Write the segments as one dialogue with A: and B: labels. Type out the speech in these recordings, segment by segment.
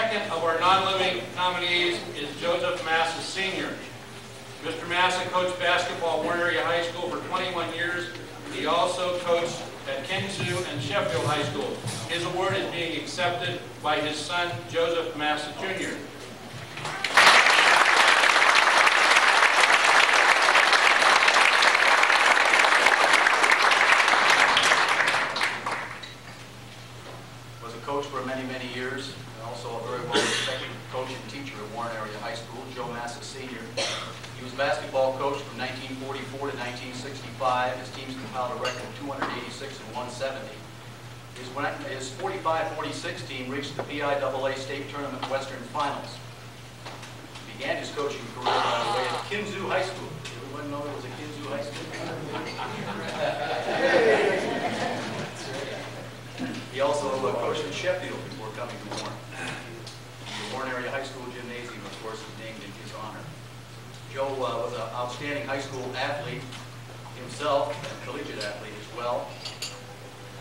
A: second of our non-living nominees is Joseph Massa Sr. Mr. Massa coached basketball at Warren Area High School for 21 years. He also coached at Kinsu and Sheffield High School. His award is being accepted by his son, Joseph Massa Jr.
B: Was a coach for many, many years, and also a very well-respected coach and teacher at Warren Area High School, Joe Massa Sr. He was basketball coach from 1944 to 1965. His teams compiled a record of 286 and 170. His 45-46 team reached the BIAA State Tournament Western Finals. He began his coaching career, by the way, at Kinsu High School. Everyone know there was a Kinsu High School? He also coached at Sheffield before coming to Warren. The Warren Area High School Gymnasium, of course, is named in his honor. Joe was an outstanding high school athlete himself, and a collegiate athlete as well.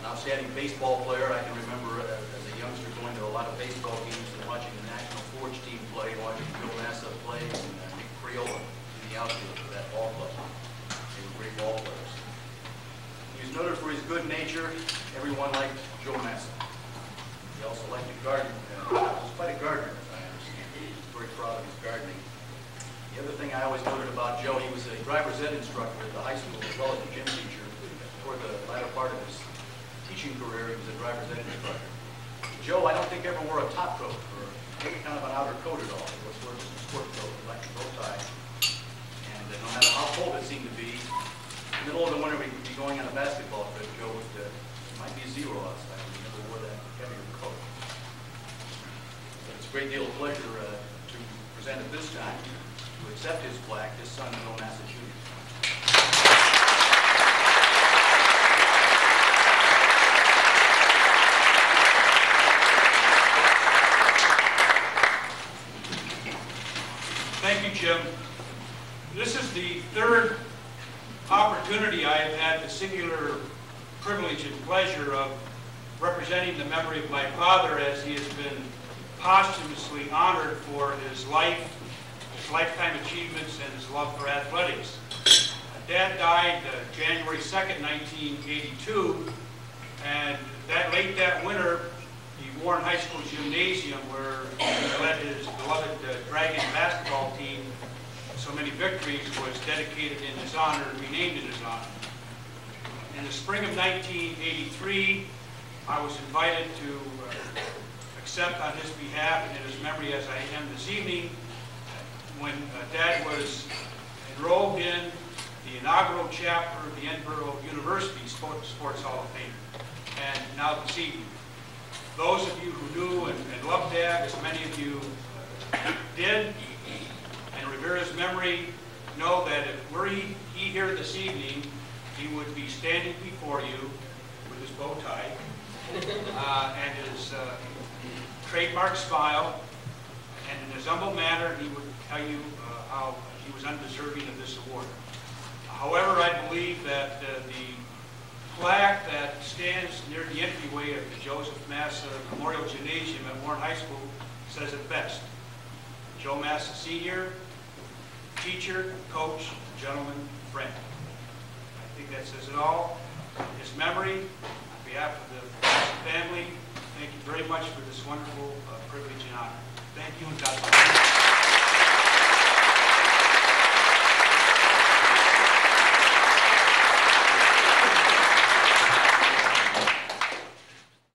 B: An outstanding baseball player. I can remember as a youngster going to a lot of baseball games and watching the National Forge team play, watching Joe Massa play, and Nick Priola in the outfield for that ball club. They were great ball players. He was noted for his good nature. Everyone liked Joe Massa. He also liked to garden. He was quite a gardener, as I understand. He was very proud of his gardening. The other thing I always noted about Joe, he was a driver's ed instructor at the high school as well as a gym teacher. Toward the latter part of his teaching career, he was a driver's ed instructor. Joe, I don't think ever wore a top coat or any kind of an outer coat at all. He was wearing a sport coat, like a bow tie. And no matter how cold it seemed to be, in the middle of the winter we could be going on a basketball trip, Joe would, it might be 0 outside, but he never wore that heavier coat. But it's a great deal of pleasure to present at this time, to accept his plaque, his son, Joe Massa Jr.
A: Thank you, Jim. This is the third opportunity I have had the singular privilege and pleasure of representing the memory of my father as he has been posthumously honored for his life, his lifetime achievements, and his love for athletics. Dad died January 2nd, 1982, and late that winter, the Warren High School Gymnasium, where he led his beloved Dragon basketball team so many victories, was dedicated in his honor, renamed in his honor. In the spring of 1983, I was invited to accept on his behalf and in his memory, as I am this evening, when Dad was enrolled in the inaugural chapter of the Edinburgh University Sports Hall of Fame, and now this evening. Those of you who knew and loved Dad, as many of you did, and revere his memory, know that if were he here this evening, he would be standing before you with his bow tie and his trademark smile, and in his humble manner, he would tell you how he was undeserving of this award. However, I believe that the plaque that stands near the entryway of the Joseph Massa Memorial Gymnasium at Warren High School says it best. Joe Massa Sr., teacher, coach, gentleman, friend. I think that says it all. In his memory, on behalf of the family, thank you very much for this wonderful privilege and honor. Thank you, and God bless you.